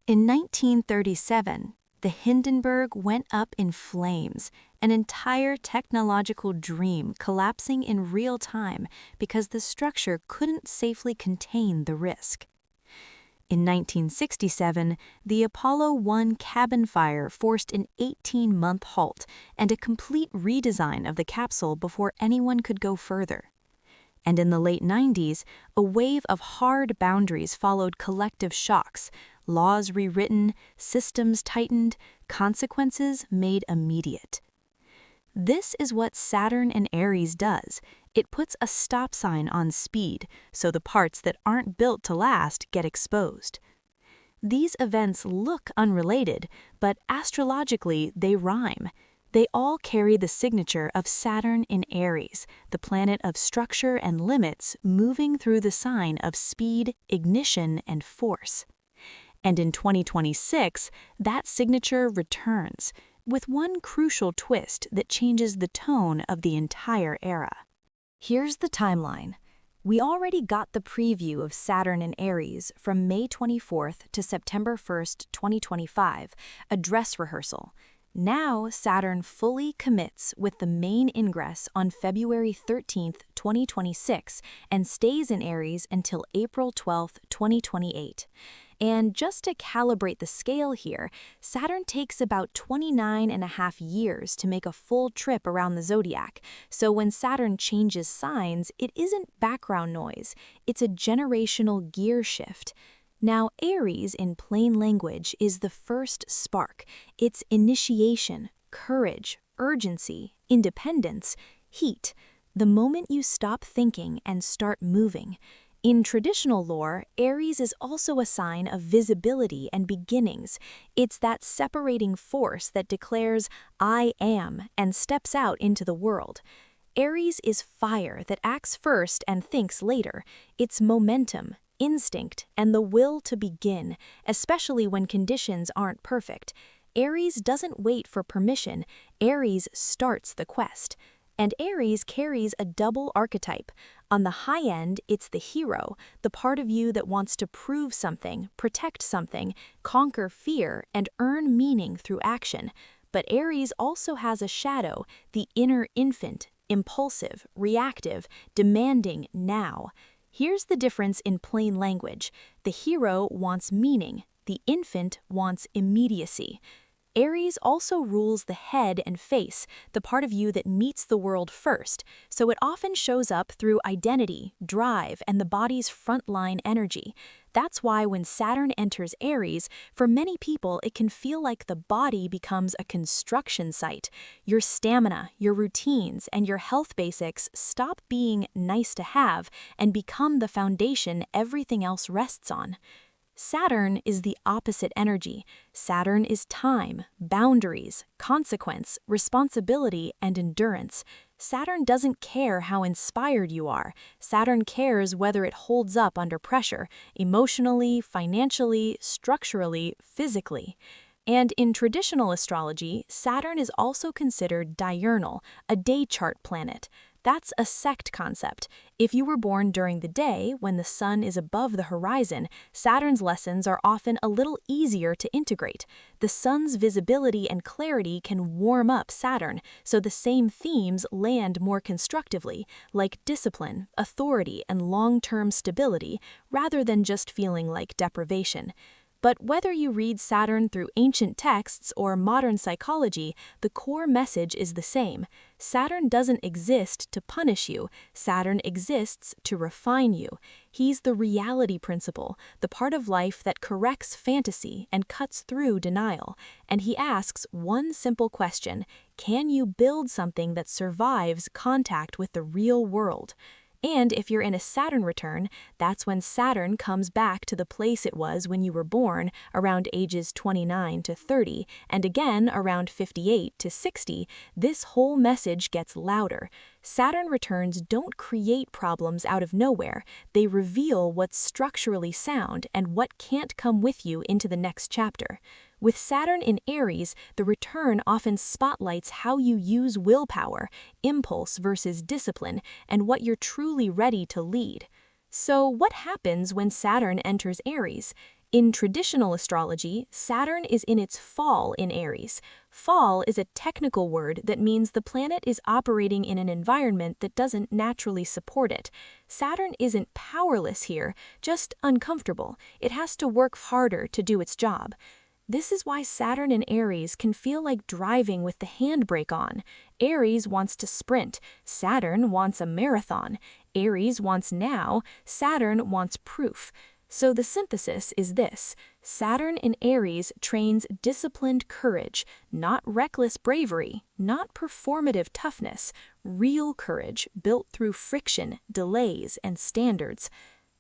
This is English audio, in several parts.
In 1937, the Hindenburg went up in flames, an entire technological dream collapsing in real time because the structure couldn't safely contain the risk. In 1967, the Apollo 1 cabin fire forced an 18-month halt and a complete redesign of the capsule before anyone could go further. And in the late 90s, a wave of hard boundaries followed collective shocks, laws rewritten, systems tightened, consequences made immediate. This is what Saturn and Aries does. It puts a stop sign on speed, so the parts that aren't built to last get exposed. These events look unrelated, but astrologically they rhyme. They all carry the signature of Saturn in Aries, the planet of structure and limits moving through the sign of speed, ignition, and force. And in 2026, that signature returns, with one crucial twist that changes the tone of the entire era. Here's the timeline. We already got the preview of Saturn in Aries from May 24th to September 1st, 2025, a dress rehearsal. Now Saturn fully commits with the main ingress on February 13th, 2026, and stays in Aries until April 12th, 2028. And just to calibrate the scale here, Saturn takes about 29.5 years to make a full trip around the zodiac, so when Saturn changes signs, it isn't background noise, it's a generational gear shift. Now, Aries, in plain language, is the first spark. It's initiation, courage, urgency, independence, heat, the moment you stop thinking and start moving. In traditional lore, Aries is also a sign of visibility and beginnings. It's that separating force that declares, "I am," and steps out into the world. Aries is fire that acts first and thinks later. It's momentum, instinct, and the will to begin, especially when conditions aren't perfect. Aries doesn't wait for permission. Aries starts the quest. And Aries carries a double archetype. On the high end, it's the hero, the part of you that wants to prove something, protect something, conquer fear, and earn meaning through action. But Aries also has a shadow, the inner infant, impulsive, reactive, demanding now. Here's the difference in plain language. The hero wants meaning. The infant wants immediacy. Aries also rules the head and face, the part of you that meets the world first, so it often shows up through identity, drive, and the body's frontline energy. That's why when Saturn enters Aries, for many people it can feel like the body becomes a construction site. Your stamina, your routines, and your health basics stop being nice to have and become the foundation everything else rests on. Saturn is the opposite energy. Saturn is time, boundaries, consequence, responsibility, and endurance. Saturn doesn't care how inspired you are. Saturn cares whether it holds up under pressure, emotionally, financially, structurally, physically. And in traditional astrology, Saturn is also considered diurnal, a day chart planet. That's a sect concept. If you were born during the day, when the sun is above the horizon, Saturn's lessons are often a little easier to integrate. The sun's visibility and clarity can warm up Saturn, so the same themes land more constructively, like discipline, authority, and long-term stability, rather than just feeling like deprivation. But whether you read Saturn through ancient texts or modern psychology, the core message is the same. Saturn doesn't exist to punish you. Saturn exists to refine you. He's the reality principle, the part of life that corrects fantasy and cuts through denial. And he asks one simple question: can you build something that survives contact with the real world? And if you're in a Saturn return, that's when Saturn comes back to the place it was when you were born, around ages 29 to 30, and again around 58 to 60, this whole message gets louder. Saturn returns don't create problems out of nowhere. They reveal what's structurally sound and what can't come with you into the next chapter. With Saturn in Aries, the return often spotlights how you use willpower, impulse versus discipline, and what you're truly ready to lead. So what happens when Saturn enters Aries? In traditional astrology, Saturn is in its fall in Aries. Fall is a technical word that means the planet is operating in an environment that doesn't naturally support it. Saturn isn't powerless here, just uncomfortable. It has to work harder to do its job. This is why Saturn in Aries can feel like driving with the handbrake on. Aries wants to sprint, Saturn wants a marathon. Aries wants now, Saturn wants proof. So the synthesis is this: Saturn in Aries trains disciplined courage, not reckless bravery, not performative toughness, real courage built through friction, delays, and standards.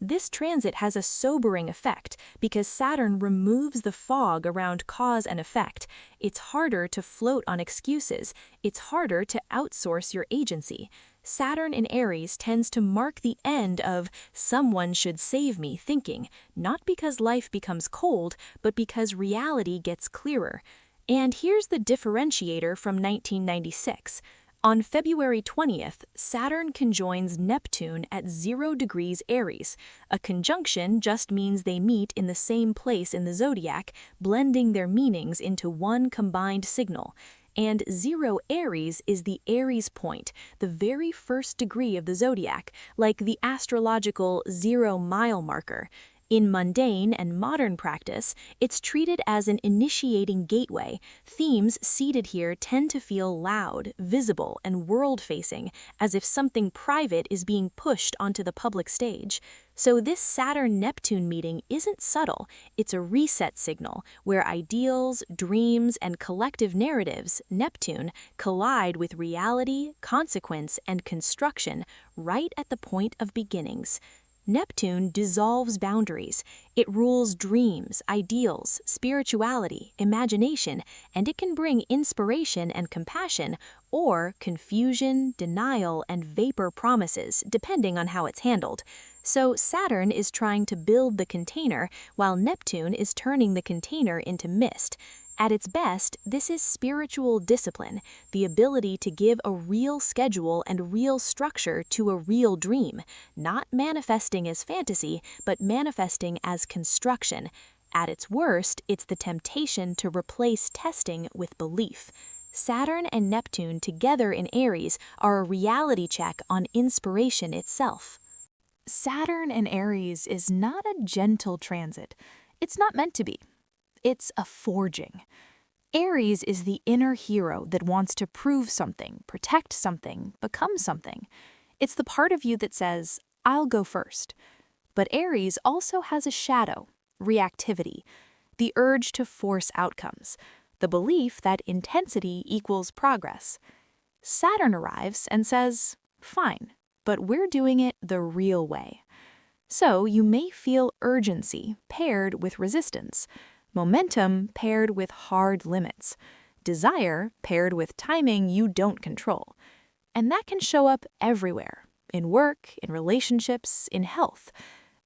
This transit has a sobering effect because Saturn removes the fog around cause and effect. It's harder to float on excuses. It's harder to outsource your agency. Saturn in Aries tends to mark the end of "someone should save me" thinking, not because life becomes cold, but because reality gets clearer. And here's the differentiator from 1996. On February 20th, Saturn conjoins Neptune at 0 degrees Aries. A conjunction just means they meet in the same place in the zodiac, blending their meanings into one combined signal. And 0 Aries is the Aries point, the very first degree of the zodiac, like the astrological 0 mile marker. In mundane and modern practice, it's treated as an initiating gateway. Themes seated here tend to feel loud, visible, and world-facing, as if something private is being pushed onto the public stage. So this Saturn-Neptune meeting isn't subtle, it's a reset signal where ideals, dreams, and collective narratives, Neptune, collide with reality, consequence, and construction right at the point of beginnings. Neptune dissolves boundaries. It rules dreams, ideals, spirituality, imagination, and it can bring inspiration and compassion, or confusion, denial, and vapor promises, depending on how it's handled. So Saturn is trying to build the container, while Neptune is turning the container into mist. At its best, this is spiritual discipline, the ability to give a real schedule and real structure to a real dream, not manifesting as fantasy, but manifesting as construction. At its worst, it's the temptation to replace testing with belief. Saturn and Neptune together in Aries are a reality check on inspiration itself. Saturn in Aries is not a gentle transit. It's not meant to be. It's a forging. Aries is the inner hero that wants to prove something, protect something, become something. It's the part of you that says, "I'll go first." But Aries also has a shadow, reactivity, the urge to force outcomes, the belief that intensity equals progress. Saturn arrives and says, "Fine, but we're doing it the real way." So you may feel urgency paired with resistance, momentum paired with hard limits, desire paired with timing you don't control. And that can show up everywhere, in work, in relationships, in health.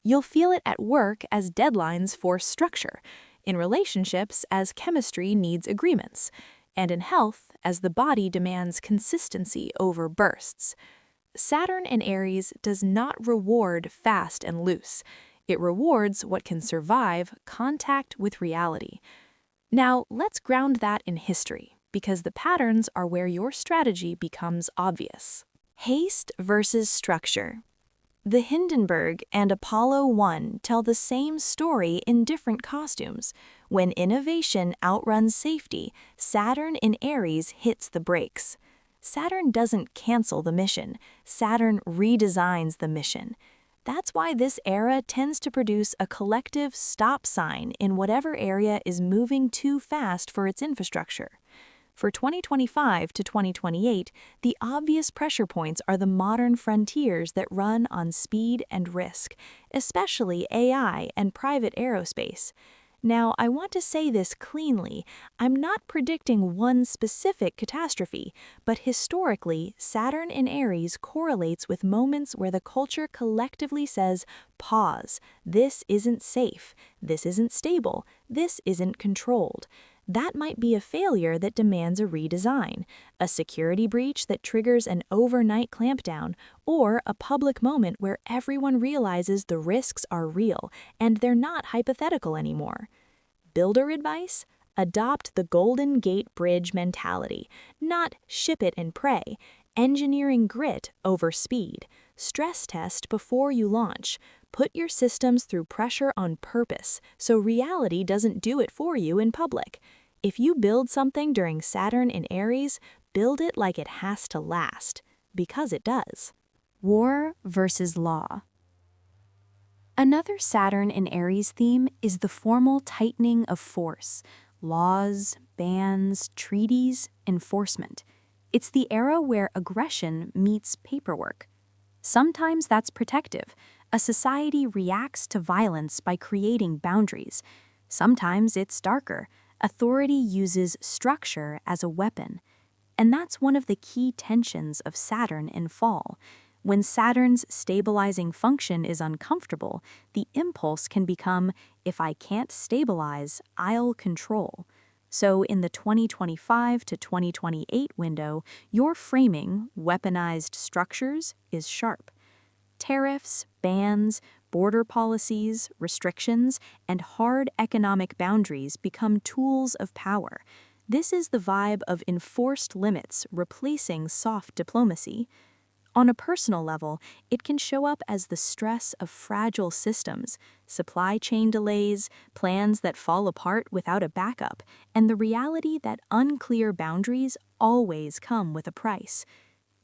You'll feel it at work as deadlines force structure, in relationships as chemistry needs agreements, and in health as the body demands consistency over bursts. Saturn in Aries does not reward fast and loose. It rewards what can survive contact with reality. Now, let's ground that in history, because the patterns are where your strategy becomes obvious. Haste versus structure. The Hindenburg and Apollo 1 tell the same story in different costumes. When innovation outruns safety, Saturn in Aries hits the brakes. Saturn doesn't cancel the mission. Saturn redesigns the mission. That's why this era tends to produce a collective stop sign in whatever area is moving too fast for its infrastructure. For 2025 to 2028, the obvious pressure points are the modern frontiers that run on speed and risk, especially AI and private aerospace. Now, I want to say this cleanly. I'm not predicting one specific catastrophe, but historically, Saturn in Aries correlates with moments where the culture collectively says, "Pause. This isn't safe. This isn't stable. This isn't controlled." That might be a failure that demands a redesign, a security breach that triggers an overnight clampdown, or a public moment where everyone realizes the risks are real and they're not hypothetical anymore. Builder advice? Adopt the Golden Gate Bridge mentality, not ship it and pray. Engineering grit over speed. Stress test before you launch. Put your systems through pressure on purpose so reality doesn't do it for you in public. If you build something during Saturn in Aries, build it like it has to last, because it does. War versus law. Another Saturn in Aries theme is the formal tightening of force. Laws, bans, treaties, enforcement. It's the era where aggression meets paperwork. Sometimes that's protective. A society reacts to violence by creating boundaries. Sometimes it's darker. Authority uses structure as a weapon. And that's one of the key tensions of Saturn in fall. When Saturn's stabilizing function is uncomfortable, the impulse can become, if I can't stabilize, I'll control. So in the 2025 to 2028 window, your framing, weaponized structures, is sharp. Tariffs, bans, border policies, restrictions, and hard economic boundaries become tools of power. This is the vibe of enforced limits replacing soft diplomacy. On a personal level, it can show up as the stress of fragile systems, supply chain delays, plans that fall apart without a backup, and the reality that unclear boundaries always come with a price.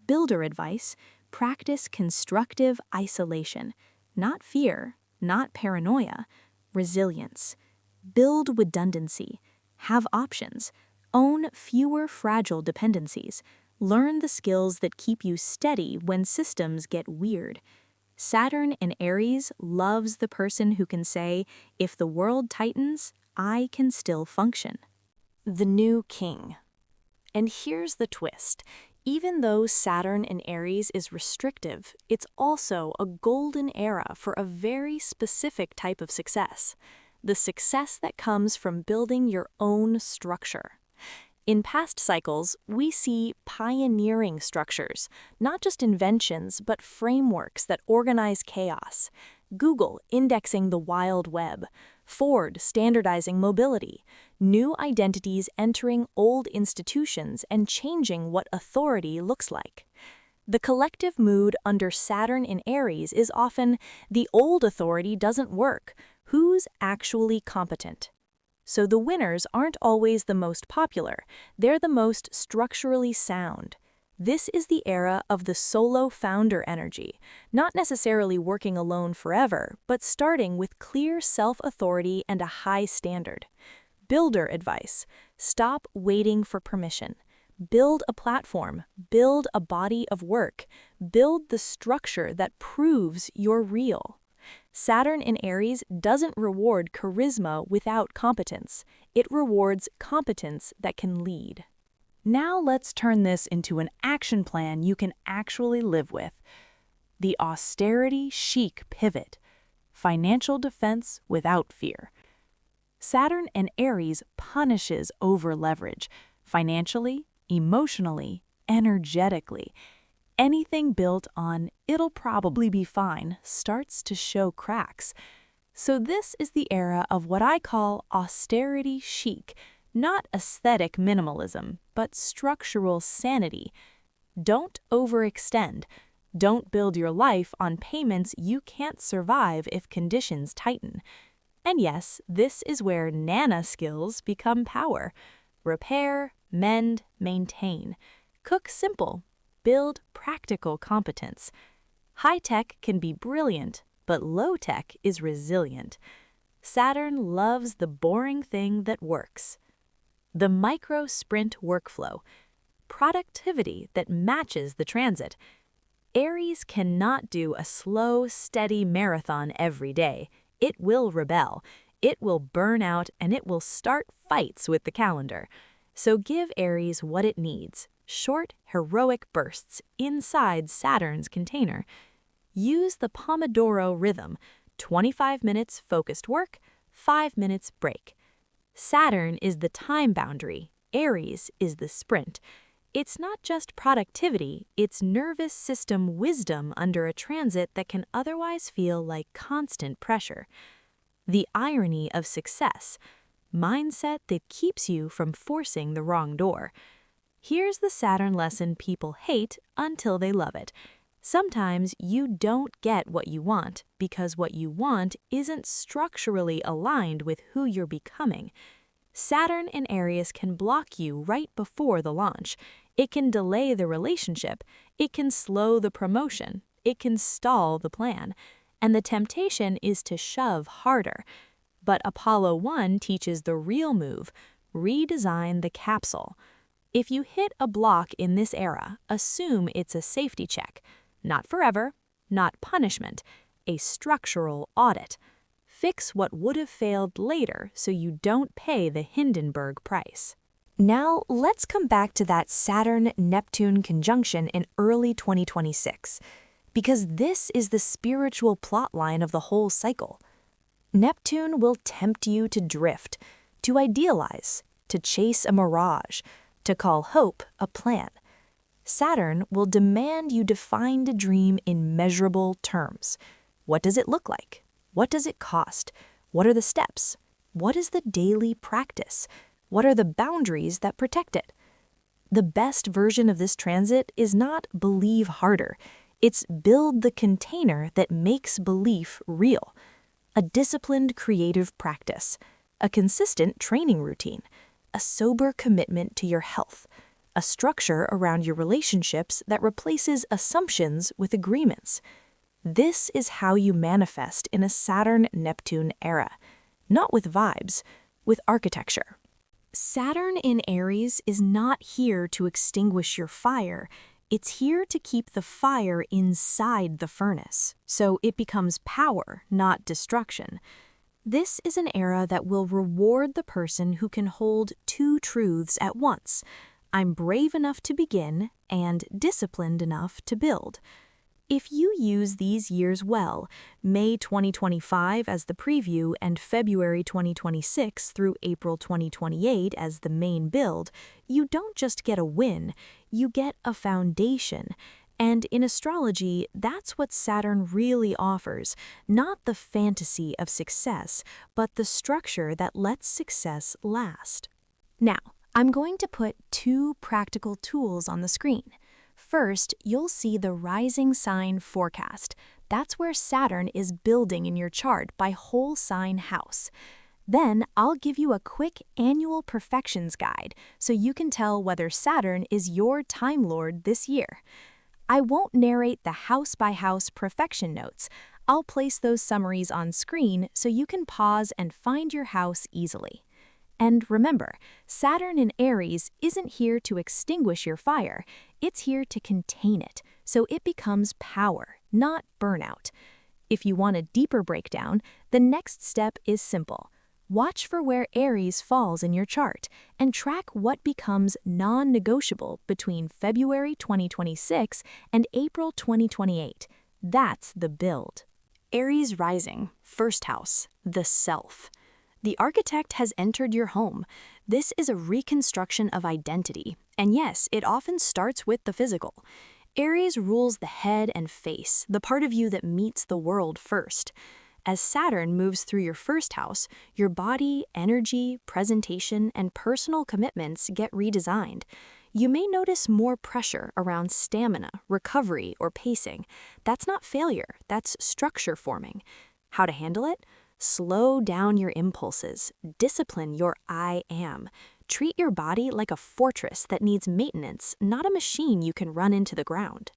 Builder advice: practice constructive isolation, not fear, not paranoia, resilience. Build redundancy, have options, own fewer fragile dependencies. Learn the skills that keep you steady when systems get weird. Saturn in Aries loves the person who can say, if the world tightens, I can still function. The new king. And here's the twist. Even though Saturn in Aries is restrictive, it's also a golden era for a very specific type of success. The success that comes from building your own structure. In past cycles, we see pioneering structures, not just inventions, but frameworks that organize chaos. Google indexing the wild web, Ford standardizing mobility, new identities entering old institutions and changing what authority looks like. The collective mood under Saturn in Aries is often, the old authority doesn't work. Who's actually competent? So the winners aren't always the most popular, they're the most structurally sound. This is the era of the solo founder energy, not necessarily working alone forever, but starting with clear self-authority and a high standard. Builder advice: stop waiting for permission. Build a platform, build a body of work, build the structure that proves you're real. Saturn in Aries doesn't reward charisma without competence. It rewards competence that can lead. Now let's turn this into an action plan you can actually live with. The austerity chic pivot. Financial defense without fear. Saturn in Aries punishes over-leverage, financially, emotionally, energetically. Anything built on "it'll probably be fine" starts to show cracks. So this is the era of what I call austerity chic, not aesthetic minimalism, but structural sanity. Don't overextend. Don't build your life on payments you can't survive if conditions tighten. And yes, this is where nana skills become power. Repair, mend, maintain. Cook simple. Build practical competence. High-tech can be brilliant, but low-tech is resilient. Saturn loves the boring thing that works. The micro-sprint workflow. Productivity that matches the transit. Aries cannot do a slow, steady marathon every day. It will rebel. It will burn out, and it will start fights with the calendar. So give Aries what it needs. Short, heroic bursts inside Saturn's container. Use the Pomodoro rhythm, 25 minutes focused work, 5 minutes break. Saturn is the time boundary, Aries is the sprint. It's not just productivity, it's nervous system wisdom under a transit that can otherwise feel like constant pressure. The irony of success, mindset that keeps you from forcing the wrong door. Here's the Saturn lesson people hate until they love it. Sometimes you don't get what you want because what you want isn't structurally aligned with who you're becoming. Saturn in Aries can block you right before the launch. It can delay the relationship. It can slow the promotion. It can stall the plan. And the temptation is to shove harder. But Apollo 1 teaches the real move: redesign the capsule. If you hit a block in this era, assume it's a safety check. Not forever, not punishment, a structural audit. Fix what would have failed later so you don't pay the Hindenburg price. Now, let's come back to that Saturn-Neptune conjunction in early 2026, because this is the spiritual plotline of the whole cycle. Neptune will tempt you to drift, to idealize, to chase a mirage, to call hope a plan. Saturn will demand you define the dream in measurable terms. What does it look like? What does it cost? What are the steps? What is the daily practice? What are the boundaries that protect it? The best version of this transit is not believe harder. It's build the container that makes belief real. A disciplined creative practice, a consistent training routine, a sober commitment to your health, a structure around your relationships that replaces assumptions with agreements. This is how you manifest in a Saturn-Neptune era, not with vibes, with architecture. Saturn in Aries is not here to extinguish your fire. It's here to keep the fire inside the furnace, so it becomes power, not destruction. This is an era that will reward the person who can hold two truths at once. I'm brave enough to begin and disciplined enough to build. If you use these years well, May 2025 as the preview and February 2026 through April 2028 as the main build, you don't just get a win, you get a foundation. And in astrology, that's what Saturn really offers, not the fantasy of success, but the structure that lets success last. Now, I'm going to put two practical tools on the screen. First, you'll see the rising sign forecast. That's where Saturn is building in your chart by whole sign house. Then I'll give you a quick annual Profections guide so you can tell whether Saturn is your Time Lord this year. I won't narrate the house-by-house Profection notes. I'll place those summaries on screen so you can pause and find your house easily. And remember, Saturn in Aries isn't here to extinguish your fire. It's here to contain it, so it becomes power, not burnout. If you want a deeper breakdown, the next step is simple. Watch for where Aries falls in your chart and track what becomes non-negotiable between February 2026 and April 2028. That's the build. Aries rising, first house, the self. The architect has entered your home. This is a reconstruction of identity, and yes, it often starts with the physical. Aries rules the head and face, the part of you that meets the world first. As Saturn moves through your first house, your body, energy, presentation, and personal commitments get redesigned. You may notice more pressure around stamina, recovery, or pacing. That's not failure, that's structure forming. How to handle it? Slow down your impulses. Discipline your I am. Treat your body like a fortress that needs maintenance, not a machine you can run into the ground.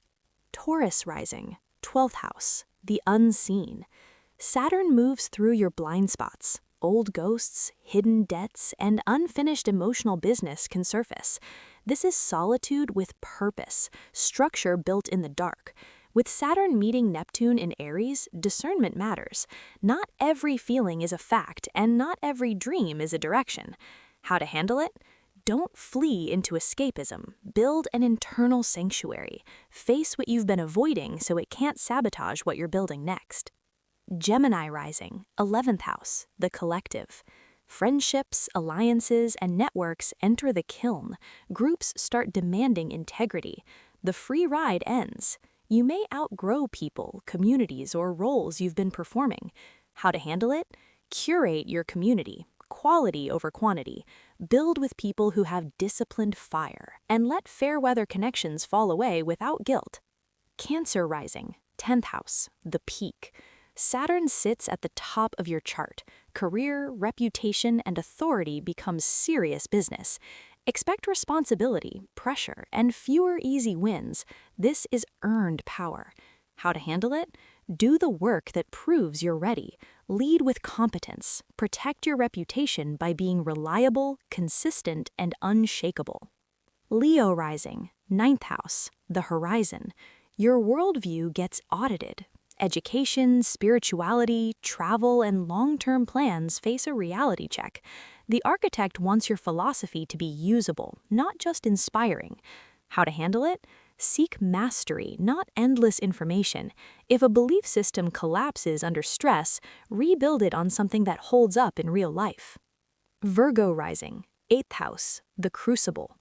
Taurus rising, 12th house, the unseen. Saturn moves through your blind spots. Old ghosts, hidden debts, and unfinished emotional business can surface. This is solitude with purpose, structure built in the dark. With Saturn meeting Neptune in Aries, discernment matters. Not every feeling is a fact, and not every dream is a direction. How to handle it? Don't flee into escapism. Build an internal sanctuary. Face what you've been avoiding so it can't sabotage what you're building next. Gemini rising, 11th house, the collective. Friendships, alliances, and networks enter the kiln. Groups start demanding integrity. The free ride ends. You may outgrow people, communities, or roles you've been performing. How to handle it? Curate your community, quality over quantity. Build with people who have disciplined fire, and let fair weather connections fall away without guilt. Cancer rising, 10th house, the peak. Saturn sits at the top of your chart. Career, reputation, and authority becomes serious business. Expect responsibility, pressure, and fewer easy wins. This is earned power. How to handle it? Do the work that proves you're ready. Lead with competence. Protect your reputation by being reliable, consistent, and unshakable. Leo rising, 9th house, the horizon. Your worldview gets audited. Education, spirituality, travel, and long-term plans face a reality check. The architect wants your philosophy to be usable, not just inspiring. How to handle it? Seek mastery, not endless information. If a belief system collapses under stress, rebuild it on something that holds up in real life. Virgo rising, 8th house, the crucible.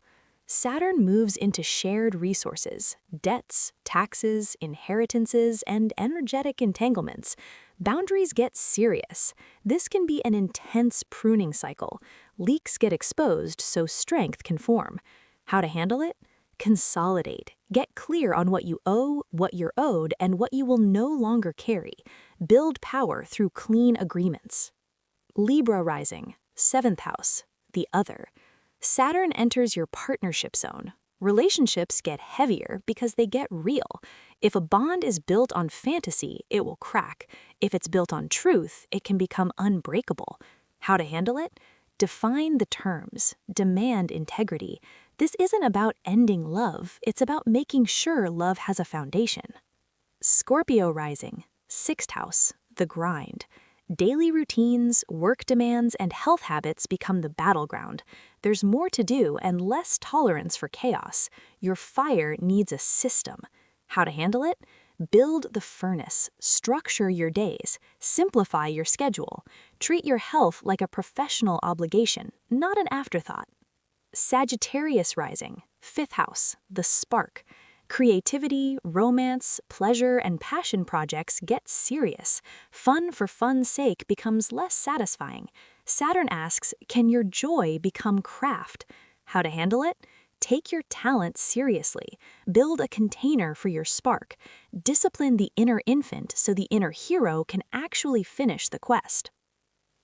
Saturn moves into shared resources, debts, taxes, inheritances, and energetic entanglements. Boundaries get serious. This can be an intense pruning cycle. Leaks get exposed so strength can form. How to handle it? Consolidate. Get clear on what you owe, what you're owed, and what you will no longer carry. Build power through clean agreements. Libra rising, 7th house, the other. Saturn enters your partnership zone. Relationships get heavier because they get real. If a bond is built on fantasy, it will crack. If it's built on truth, it can become unbreakable. How to handle it? Define the terms. Demand integrity. This isn't about ending love. It's about making sure love has a foundation. Scorpio rising, 6th house, the grind. Daily routines, work demands, and health habits become the battleground. There's more to do and less tolerance for chaos. Your fire needs a system. How to handle it? Build the furnace, structure your days, simplify your schedule. Treat your health like a professional obligation, not an afterthought. Sagittarius rising, 5th house, the spark. Creativity, romance, pleasure, and passion projects get serious. Fun for fun's sake becomes less satisfying. Saturn asks, can your joy become craft? How to handle it? Take your talent seriously. Build a container for your spark. Discipline the inner infant so the inner hero can actually finish the quest.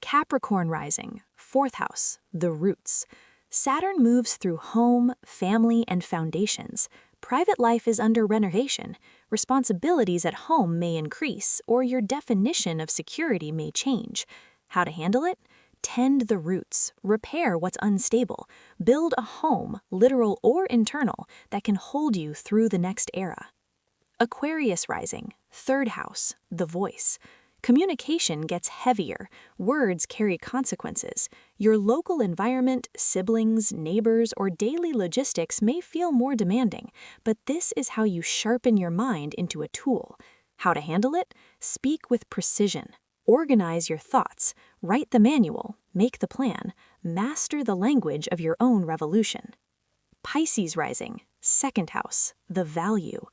Capricorn rising, 4th house, the roots. Saturn moves through home, family, and foundations. Private life is under renovation. Responsibilities at home may increase, or your definition of security may change. How to handle it? Tend the roots, repair what's unstable, build a home, literal or internal, that can hold you through the next era. Aquarius rising, 3rd house, the voice. Communication gets heavier. Words carry consequences. Your local environment, siblings, neighbors, or daily logistics may feel more demanding, but this is how you sharpen your mind into a tool. How to handle it? Speak with precision. Organize your thoughts. Write the manual. Make the plan. Master the language of your own revolution. Pisces rising, 2nd house, the value.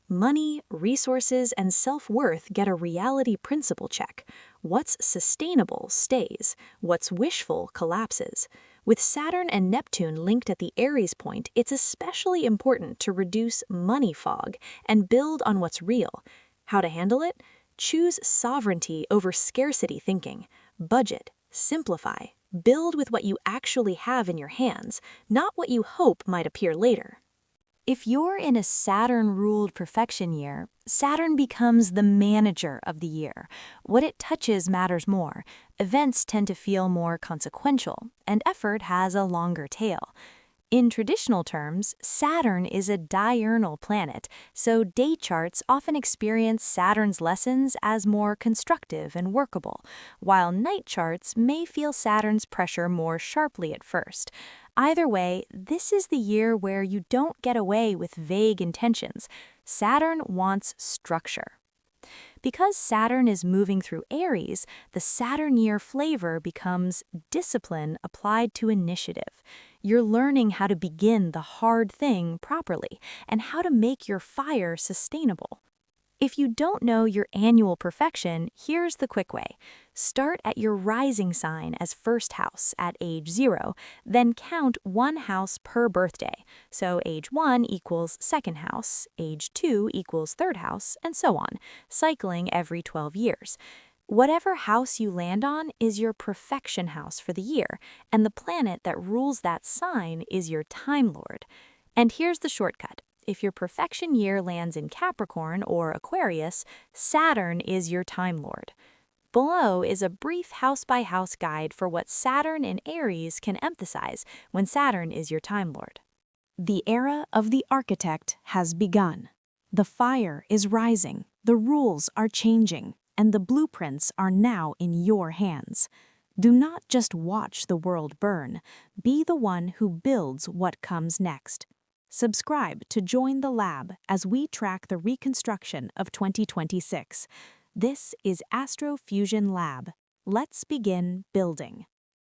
Money, resources, and self-worth get a reality principle check. What's sustainable stays. What's wishful collapses. With Saturn and Neptune linked at the Aries point, it's especially important to reduce money fog and build on what's real. How to handle it? Choose sovereignty over scarcity thinking. Budget, simplify, build with what you actually have in your hands, not what you hope might appear later. If you're in a Saturn-ruled perfection year, Saturn becomes the manager of the year. What it touches matters more. Events tend to feel more consequential, and effort has a longer tail. In traditional terms, Saturn is a diurnal planet, so day charts often experience Saturn's lessons as more constructive and workable, while night charts may feel Saturn's pressure more sharply at first. Either way, this is the year where you don't get away with vague intentions. Saturn wants structure. Because Saturn is moving through Aries, the Saturn year flavor becomes discipline applied to initiative. You're learning how to begin the hard thing properly and how to make your fire sustainable. If you don't know your annual perfection, here's the quick way. Start at your rising sign as first house at age 0, then count one house per birthday. So age 1 equals second house, age 2 equals third house, and so on, cycling every 12 years. Whatever house you land on is your perfection house for the year, and the planet that rules that sign is your Time Lord. And here's the shortcut. If your perfection year lands in Capricorn or Aquarius, Saturn is your Time Lord. Below is a brief house-by-house guide for what Saturn in Aries can emphasize when Saturn is your Time Lord. The era of the architect has begun. The fire is rising, the rules are changing, and the blueprints are now in your hands. Do not just watch the world burn, be the one who builds what comes next. Subscribe to join the lab as we track the reconstruction of 2026. This is Astro Fusion Lab. Let's begin building.